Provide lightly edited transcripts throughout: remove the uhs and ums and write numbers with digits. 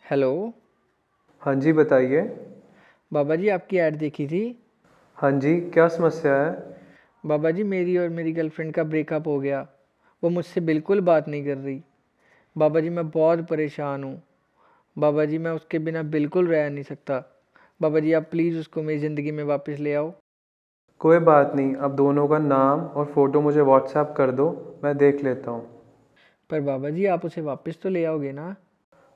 Hello. हाँ जी, बताइए। बाबा जी आपकी ऐड देखी थी। हाँ जी, क्या समस्या है? बाबा जी मेरी और मेरी गर्लफ्रेंड का ब्रेकअप हो गया। वो मुझसे बिल्कुल बात नहीं कर रही। बाबा जी मैं बहुत परेशान हूँ। बाबा जी मैं उसके बिना बिल्कुल रह नहीं सकता। बाबा जी आप प्लीज़ उसको मेरी ज़िंदगी में वापस ले आओ। कोई बात नहीं, अब दोनों का नाम और फ़ोटो मुझे व्हाट्सएप कर दो, मैं देख लेता हूँ। पर बाबा जी आप उसे वापस तो ले आओगे ना?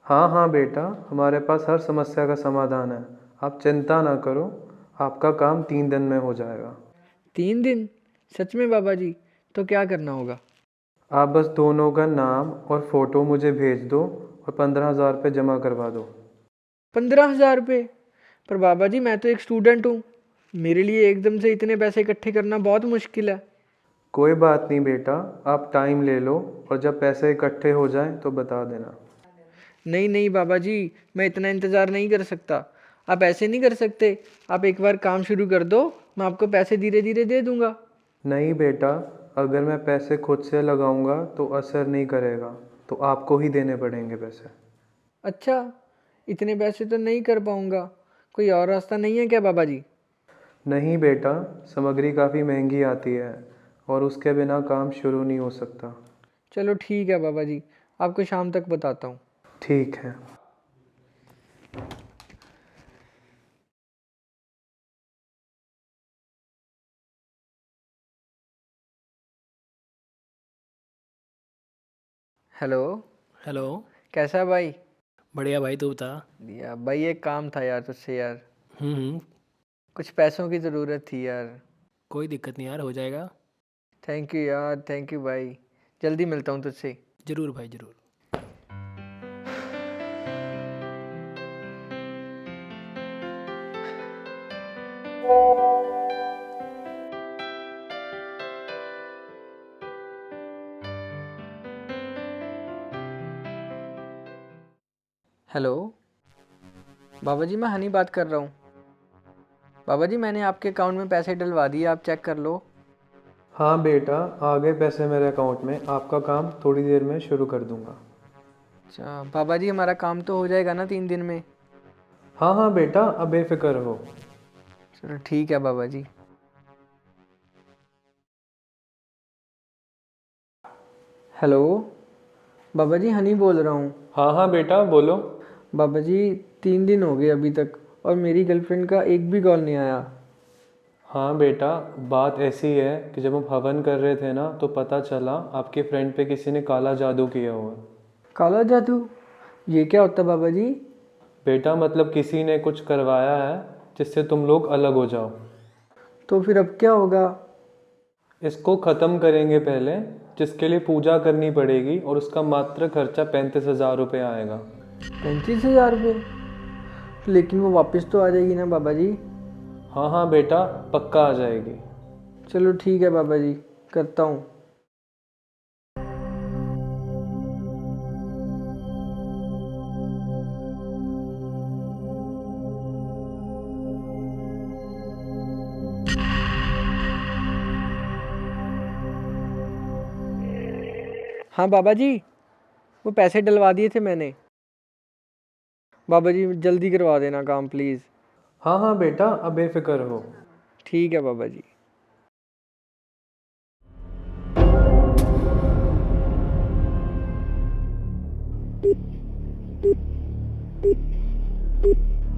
हाँ हाँ बेटा, हमारे पास हर समस्या का समाधान है। आप चिंता ना करो, आपका काम 3 दिन में हो जाएगा। 3 दिन? सच में बाबा जी? तो क्या करना होगा? आप बस दोनों का नाम और फ़ोटो मुझे भेज दो और 15,000 रुपये जमा करवा दो। 15,000 रुपये? पर बाबा जी मैं तो एक स्टूडेंट हूँ। मेरे लिए एकदम से इतने पैसे इकट्ठे करना बहुत मुश्किल है। कोई बात नहीं बेटा, आप टाइम ले लो और जब पैसे इकट्ठे हो जाएं तो बता देना। नहीं नहीं बाबा जी, मैं इतना इंतज़ार नहीं कर सकता। आप ऐसे नहीं कर सकते। आप एक बार काम शुरू कर दो, मैं आपको पैसे धीरे धीरे दे दूंगा। नहीं बेटा, अगर मैं पैसे खुद से लगाऊंगा तो असर नहीं करेगा, तो आपको ही देने पड़ेंगे पैसे। अच्छा, इतने पैसे तो नहीं कर पाऊंगा। कोई और रास्ता नहीं है क्या बाबा जी? नहीं बेटा, सामग्री काफ़ी महंगी आती है और उसके बिना काम शुरू नहीं हो सकता। चलो ठीक है बाबा जी, आपको शाम तक बताता हूँ। ठीक है। हेलो। हेलो। कैसा है भाई? बढ़िया भाई, तू बता। या भाई एक काम था यार तुझसे यार। हम्म। कुछ पैसों की ज़रूरत थी यार। कोई दिक्कत नहीं यार, हो जाएगा। थैंक यू यार, थैंक यू भाई। जल्दी मिलता हूँ तुझसे। ज़रूर भाई, ज़रूर। हेलो। बाबा जी मैं हनी बात कर रहा हूँ। बाबा जी मैंने आपके अकाउंट में पैसे डलवा दिए, आप चेक कर लो। हाँ बेटा, आ गए पैसे मेरे अकाउंट में, आपका काम थोड़ी देर में शुरू कर दूंगा। अच्छा बाबा जी हमारा काम तो हो जाएगा ना 3 दिन में? हाँ हाँ बेटा, अब बेफिक्र हो। चलो ठीक है बाबा जी। हेलो। बाबा जी हनी बोल रहा हूँ। हाँ हाँ बेटा, बोलो। बाबा जी 3 दिन हो गए अभी तक और मेरी गर्लफ्रेंड का एक भी कॉल नहीं आया। हाँ बेटा, बात ऐसी है कि जब हम हवन कर रहे थे ना तो पता चला आपके फ्रेंड पे किसी ने काला जादू किया हुआ है। काला जादू? ये क्या होता है बाबा जी? बेटा मतलब किसी ने कुछ करवाया है जिससे तुम लोग अलग हो जाओ। तो फिर अब क्या होगा? इसको ख़त्म करेंगे पहले, जिसके लिए पूजा करनी पड़ेगी और उसका मात्र खर्चा 35,000 रुपये आएगा। 35,000 रुपये? लेकिन वो वापस तो आ जाएगी ना बाबा जी? हाँ हाँ बेटा, पक्का आ जाएगी। चलो ठीक है बाबा जी, करता हूँ। हाँ बाबा जी, वो पैसे डलवा दिए थे मैंने। बाबा जी जल्दी करवा देना काम प्लीज़। हाँ हाँ बेटा, अब बेफिक्र हो। ठीक है बाबा जी।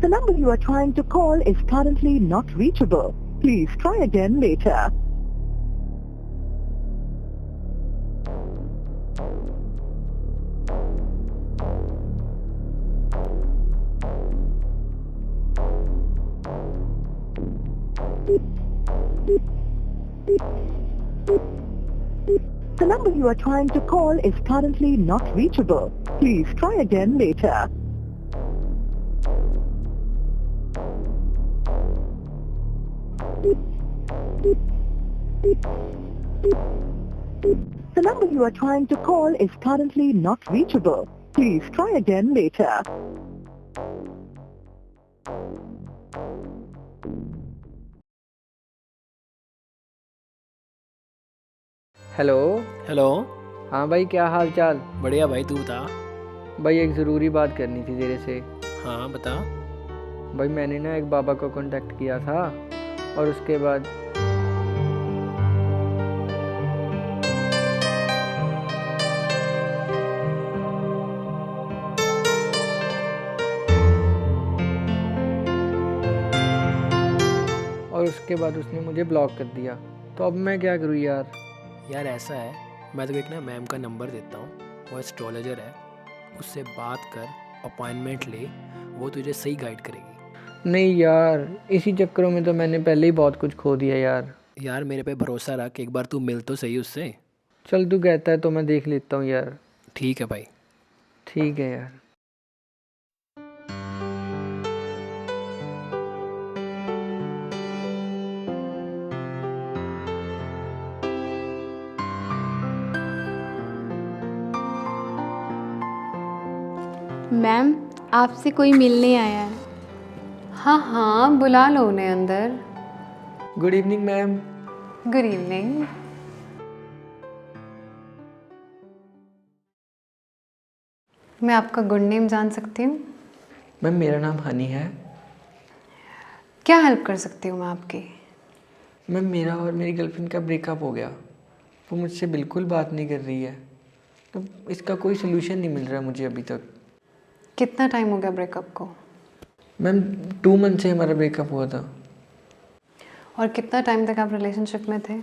The number you are trying to call is currently not reachable. Please try again later. The number you are trying to call is currently not reachable. Please try again later. The number you are trying to call is currently not reachable. Please try again later. Hello. Hello. हाँ भाई, क्या हाल चाल? बढ़िया भाई, तू बता। भाई एक ज़रूरी बात करनी थी तेरे से। हाँ बता। भाई मैंने ना एक बाबा को कांटेक्ट किया था और उसके बाद उसने मुझे ब्लॉक कर दिया। तो अब मैं क्या करूँ यार? यार ऐसा है, मैं तो एक ना मैम का नंबर देता हूँ, वो एस्ट्रोलॉजर है, उससे बात कर, अपॉइंटमेंट ले, वो तुझे सही गाइड करेगी। नहीं यार, इसी चक्करों में तो मैंने पहले ही बहुत कुछ खो दिया यार। यार मेरे पे भरोसा रख, एक बार तू मिल तो सही उससे। चल तू कहता है तो मैं देख लेता हूँ यार। ठीक है भाई। ठीक है यार। मैम, आपसे कोई मिलने आया है। हाँ हाँ, बुला लो उन्हें अंदर। Good evening ma'am. Good evening. मैं आपका गुड नेम जान सकती हूँ? मैम मेरा नाम हनी है। क्या हेल्प कर सकती हूँ मैं आपकी? मैम मेरा और मेरी गर्लफ्रेंड का ब्रेकअप हो गया। वो मुझसे बिल्कुल बात नहीं कर रही है। तो इसका कोई सलूशन नहीं मिल रहा मुझे अभी तक। कितना टाइम हो गया ब्रेकअप को? मैम 2 मंथ से हमारा ब्रेकअप हुआ था। और कितना टाइम तक आप रिलेशनशिप में थे?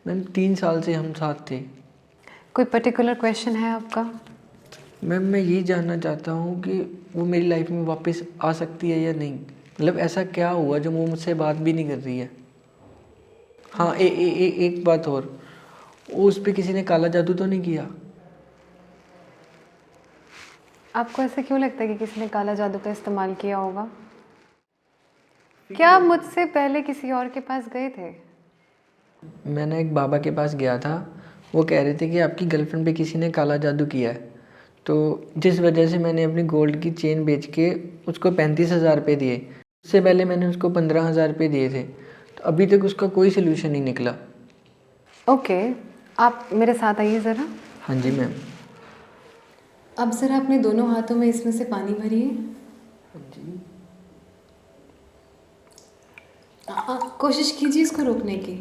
मैम 3 साल से हम साथ थे। कोई पर्टिकुलर क्वेश्चन है आपका? मैम मैं ये जानना चाहता हूँ कि वो मेरी लाइफ में वापस आ सकती है या नहीं। मतलब ऐसा क्या हुआ जो वो मुझसे बात भी नहीं कर रही है। हाँ, एक बात और, वो उस पर किसी ने काला जादू तो नहीं किया? आपको ऐसे क्यों लगता है कि किसी ने काला जादू का इस्तेमाल किया होगा? क्या आप मुझसे पहले किसी और के पास गए थे? मैंने एक बाबा के पास गया था। वो कह रहे थे कि आपकी गर्लफ्रेंड पे किसी ने काला जादू किया है। तो जिस वजह से मैंने अपनी गोल्ड की चेन बेच के उसको 35,000 रुपये दिए। उससे पहले मैंने उसको 15,000 रुपये दिए थे। तो अभी तक उसका कोई सलूशन नहीं निकला। ओके, आप मेरे साथ आइए ज़रा। हाँ जी मैम। अब ज़रा अपने दोनों हाथों में इसमें से पानी भरिए। हाँ जी। कोशिश कीजिए इसको रोकने की।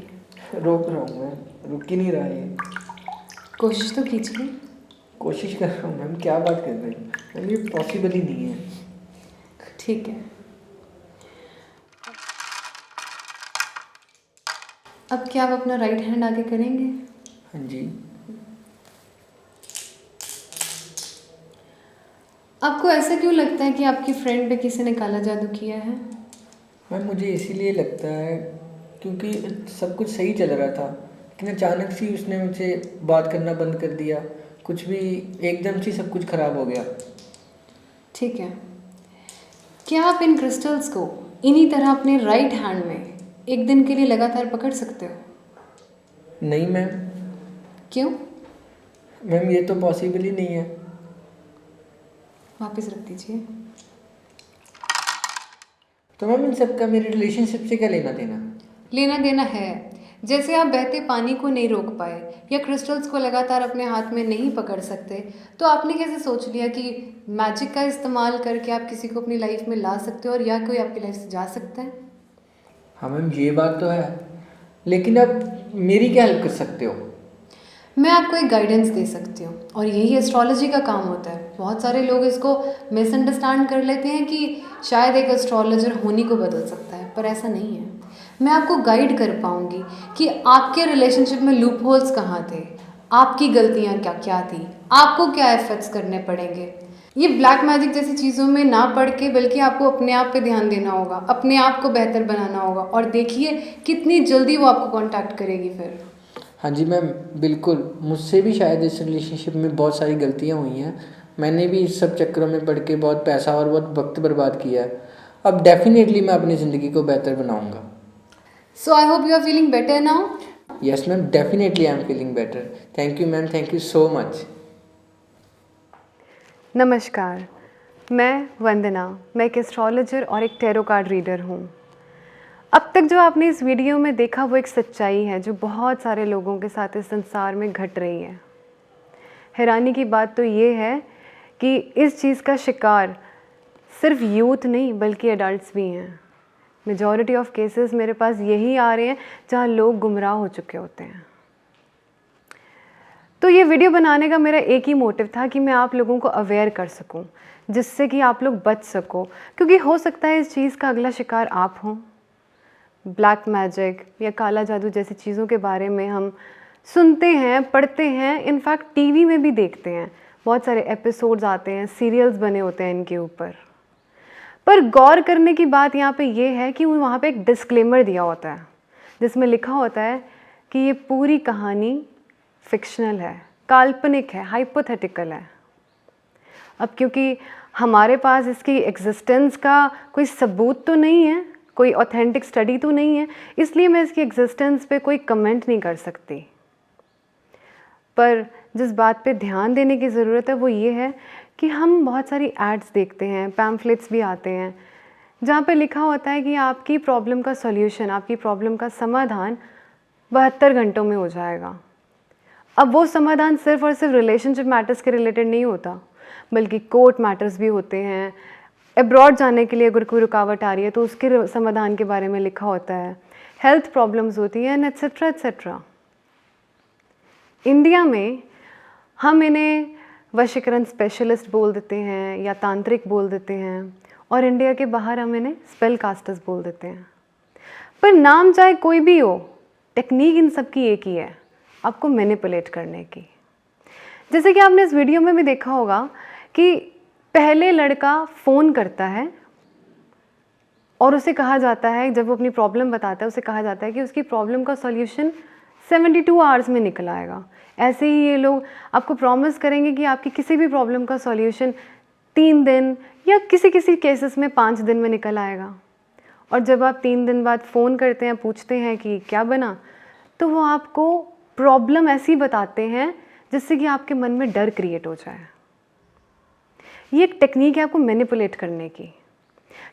रोक रहा हूँ मैं, रुक ही नहीं रहा ये। कोशिश तो कीजिए। कोशिश कर रहा हूँ मैम, क्या बात कर रहे हैं मैम, ये पॉसिबल ही नहीं है। ठीक है। अब क्या आप अपना राइट हैंड आगे करेंगे? हाँ जी। आपको ऐसा क्यों लगता है कि आपकी फ्रेंड पे किसी ने काला जादू किया है? मैम मुझे इसीलिए लगता है क्योंकि सब कुछ सही चल रहा था, लेकिन अचानक से उसने मुझसे बात करना बंद कर दिया। कुछ भी एकदम से सब कुछ ख़राब हो गया। ठीक है। क्या आप इन क्रिस्टल्स को इन्हीं तरह अपने राइट हैंड में एक दिन के लिए लगातार पकड़ सकते हो? नहीं मैम। क्यों? मैम ये तो पॉसिबल ही नहीं है। वापस रख दीजिए। तो मैम इन सब का मेरे रिलेशनशिप से क्या लेना देना? लेना देना है। जैसे आप बहते पानी को नहीं रोक पाए या क्रिस्टल्स को लगातार अपने हाथ में नहीं पकड़ सकते, तो आपने कैसे सोच लिया कि मैजिक का इस्तेमाल करके आप किसी को अपनी लाइफ में ला सकते हो और या कोई आपकी लाइफ से जा सकता है? हाँ मैम, ये बात तो है, लेकिन आप मेरी क्या हेल्प कर सकते हो? मैं आपको एक गाइडेंस दे सकती हूँ और यही एस्ट्रोलॉजी का काम होता है। बहुत सारे लोग इसको मिसअंडरस्टैंड कर लेते हैं कि शायद एक एस्ट्रोलॉजर होनी को बदल सकता है, पर ऐसा नहीं है। मैं आपको गाइड कर पाऊँगी कि आपके रिलेशनशिप में लूप होल्स कहाँ थे, आपकी गलतियाँ क्या क्या थी, आपको क्या एफर्ट्स करने पड़ेंगे। ये ब्लैक मैजिक जैसी चीज़ों में ना पड़ के बल्कि आपको अपने आप पे ध्यान देना होगा, अपने आप को बेहतर बनाना होगा, और देखिए कितनी जल्दी वो आपको कांटेक्ट करेगी फिर। हाँ जी मैम, बिल्कुल। मुझसे भी शायद इस रिलेशनशिप में बहुत सारी गलतियाँ हुई हैं। मैंने भी इस सब चक्करों में पड़ के बहुत पैसा और बहुत वक्त बर्बाद किया है। अब डेफिनेटली मैं अपनी ज़िंदगी को बेहतर बनाऊँगा। So I hope you are feeling better now. Yes ma'am, definitely I am feeling better. Thank you ma'am, thank you so much. नमस्कार, मैं वंदना। मैं एक एस्ट्रोलॉजर और एक टैरो कार्ड रीडर हूँ। अब तक जो आपने इस वीडियो में देखा वो एक सच्चाई है जो बहुत सारे लोगों के साथ इस संसार में घट रही है। हैरानी की बात तो ये है कि इस चीज़ का शिकार सिर्फ यूथ नहीं बल्कि एडल्ट्स भी हैं। मेजॉरिटी ऑफ केसेस मेरे पास यही आ रहे हैं जहाँ लोग गुमराह हो चुके होते हैं। तो ये वीडियो बनाने का मेरा एक ही मोटिव था कि मैं आप लोगों को अवेयर कर सकूं, जिससे कि आप लोग बच सको, क्योंकि हो सकता है इस चीज़ का अगला शिकार आप हों। ब्लैक मैजिक या काला जादू जैसी चीज़ों के बारे में हम सुनते हैं, पढ़ते हैं, इनफैक्ट टीवी में भी देखते हैं। बहुत सारे एपिसोड्स आते हैं, सीरियल्स बने होते हैं इनके ऊपर। पर गौर करने की बात यहाँ पे ये है कि वहाँ पे एक डिस्क्लेमर दिया होता है जिसमें लिखा होता है कि ये पूरी कहानी फिक्शनल है, काल्पनिक है, हाइपोथेटिकल है। अब क्योंकि हमारे पास इसकी एग्जिस्टेंस का कोई सबूत तो नहीं है, कोई ऑथेंटिक स्टडी तो नहीं है, इसलिए मैं इसकी एग्जिस्टेंस पे कोई कमेंट नहीं कर सकती। पर जिस बात पे ध्यान देने की ज़रूरत है वो ये है कि हम बहुत सारी एड्स देखते हैं, पैम्फलेट्स भी आते हैं जहाँ पे लिखा होता है कि आपकी प्रॉब्लम का सॉल्यूशन, आपकी प्रॉब्लम का समाधान 72 घंटों में हो जाएगा। अब वो समाधान सिर्फ और सिर्फ रिलेशनशिप मैटर्स के रिलेटेड नहीं होता, बल्कि कोर्ट मैटर्स भी होते हैं। अब्रॉड जाने के लिए अगर कोई रुकावट आ रही है तो उसके समाधान के बारे में लिखा होता है। हेल्थ प्रॉब्लम्स होती हैं, एट्सेट्रा एट्सेट्रा। इंडिया में हम इन्हें वशीकरण स्पेशलिस्ट बोल देते हैं या तांत्रिक बोल देते हैं, और इंडिया के बाहर हम इन्हें स्पेल कास्टर्स बोल देते हैं। पर नाम चाहे कोई भी हो, टेक्निक इन सब की एक ही है, आपको मैनिपुलेट करने की। जैसे कि आपने इस वीडियो में भी देखा होगा कि पहले लड़का फ़ोन करता है और उसे कहा जाता है, जब वो अपनी प्रॉब्लम बताता है, उसे कहा जाता है कि उसकी प्रॉब्लम का सॉल्यूशन 72 आवर्स में निकल आएगा। ऐसे ही ये लोग आपको प्रॉमिस करेंगे कि आपकी किसी भी प्रॉब्लम का सॉल्यूशन 3 दिन या किसी किसी केसेस में 5 दिन में निकल आएगा। और जब आप 3 दिन बाद फ़ोन करते हैं, पूछते हैं कि क्या बना, तो वो आपको प्रॉब्लम ऐसी बताते हैं जिससे कि आपके मन में डर क्रिएट हो जाए। ये एक टेक्निक है आपको मैनिपुलेट करने की,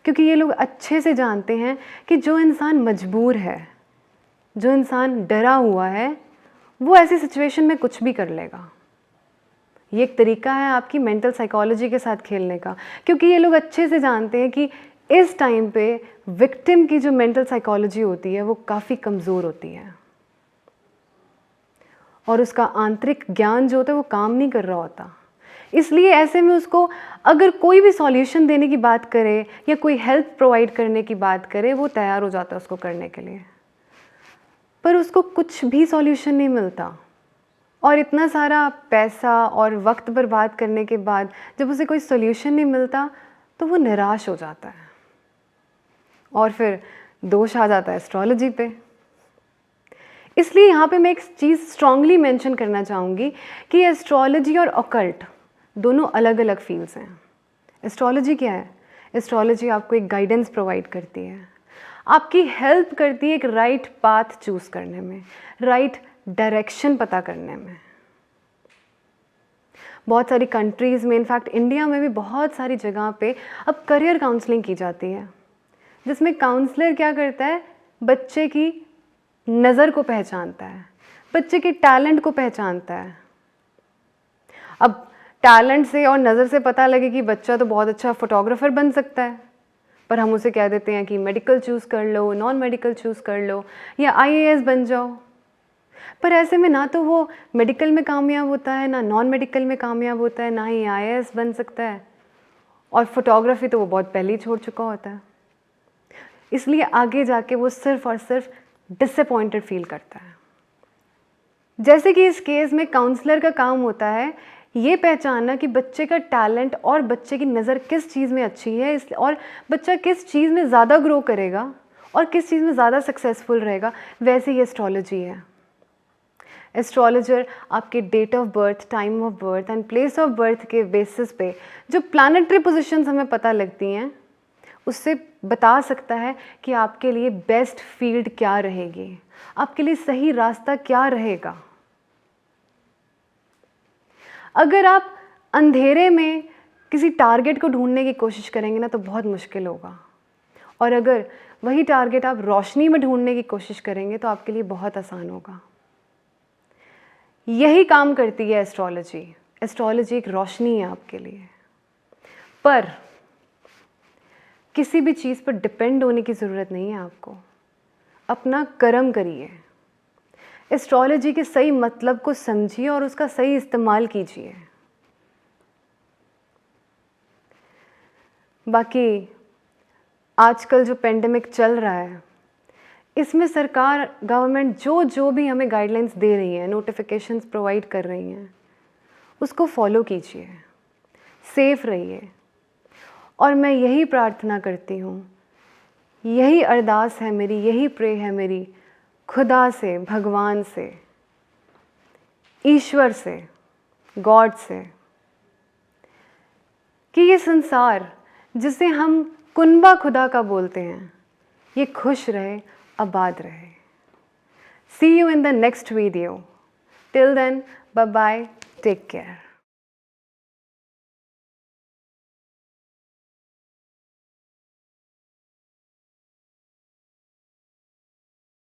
क्योंकि ये लोग अच्छे से जानते हैं कि जो इंसान मजबूर है, जो इंसान डरा हुआ है, वो ऐसी सिचुएशन में कुछ भी कर लेगा। ये एक तरीका है आपकी मेंटल साइकोलॉजी के साथ खेलने का, क्योंकि ये लोग अच्छे से जानते हैं कि इस टाइम पे विक्टिम की जो मेंटल साइकोलॉजी होती है वो काफ़ी कमज़ोर होती है और उसका आंतरिक ज्ञान जो होता है वो काम नहीं कर रहा होता। इसलिए ऐसे में उसको अगर कोई भी सॉल्यूशन देने की बात करे या कोई हेल्प प्रोवाइड करने की बात करे, वो तैयार हो जाता है उसको करने के लिए, पर उसको कुछ भी सॉल्यूशन नहीं मिलता। और इतना सारा पैसा और वक्त बर्बाद करने के बाद जब उसे कोई सॉल्यूशन नहीं मिलता तो वो निराश हो जाता है और फिर दोष आ जाता है एस्ट्रोलॉजी पे। इसलिए यहाँ पे मैं एक चीज़ स्ट्रांगली मेंशन करना चाहूँगी कि एस्ट्रोलॉजी और ऑकल्ट दोनों अलग अलग फील्ड्स हैं। एस्ट्रोलॉजी क्या है? एस्ट्रोलॉजी आपको एक गाइडेंस प्रोवाइड करती है, आपकी हेल्प करती है एक राइट पाथ चूज़ करने में, राइट डायरेक्शन पता करने में। बहुत सारी कंट्रीज़ में, इनफैक्ट इंडिया में भी बहुत सारी जगह पे अब करियर काउंसलिंग की जाती है, जिसमें काउंसलर क्या करता है, बच्चे की नज़र को पहचानता है, बच्चे के टैलेंट को पहचानता है। अब टैलेंट से और नज़र से पता लगे कि बच्चा तो बहुत अच्छा फोटोग्राफर बन सकता है, पर हम उसे कह देते हैं कि मेडिकल चूज़ कर लो, नॉन मेडिकल चूज़ कर लो, या आईएएस बन जाओ। पर ऐसे में ना तो वो मेडिकल में कामयाब होता है, ना नॉन मेडिकल में कामयाब होता है, ना ही आईएएस बन सकता है, और फोटोग्राफी तो वो बहुत पहले ही छोड़ चुका होता है। इसलिए आगे जाके वो सिर्फ और सिर्फ डिसअपॉइंटेड फील करता है। जैसे कि इस केस में काउंसलर का काम होता है ये पहचानना कि बच्चे का टैलेंट और बच्चे की नज़र किस चीज़ में अच्छी है, इसलिए और बच्चा किस चीज़ में ज़्यादा ग्रो करेगा और किस चीज़ में ज़्यादा सक्सेसफुल रहेगा। वैसे ही एस्ट्रोलॉजी है। एस्ट्रोलॉजर आपके date of birth, time of birth and place of birth के बेसिस पे जो प्लानिटरी पोजीशंस हमें पता लगती हैं, उससे बता सकता है कि आपके लिए बेस्ट फील्ड क्या रहेगी, आपके लिए सही रास्ता क्या रहेगा। अगर आप अंधेरे में किसी टारगेट को ढूंढने की कोशिश करेंगे ना तो बहुत मुश्किल होगा, और अगर वही टारगेट आप रोशनी में ढूंढने की कोशिश करेंगे तो आपके लिए बहुत आसान होगा। यही काम करती है एस्ट्रोलॉजी। एस्ट्रोलॉजी एक रोशनी है आपके लिए, पर किसी भी चीज़ पर डिपेंड होने की ज़रूरत नहीं है आपको। अपना कर्म करिए, एस्ट्रोलॉजी के सही मतलब को समझिए और उसका सही इस्तेमाल कीजिए। बाकी आजकल जो पेंडेमिक चल रहा है, इसमें सरकार, गवर्नमेंट जो भी हमें गाइडलाइंस दे रही है, नोटिफिकेशंस प्रोवाइड कर रही हैं, उसको फॉलो कीजिए, सेफ रहिए। और मैं यही प्रार्थना करती हूँ, यही अरदास है मेरी, यही प्रे है मेरी खुदा से, भगवान से, ईश्वर से, गॉड से, कि ये संसार जिसे हम कुनबा खुदा का बोलते हैं, ये खुश रहे, आबाद रहे। See you in the next video. Till then, bye bye, take care.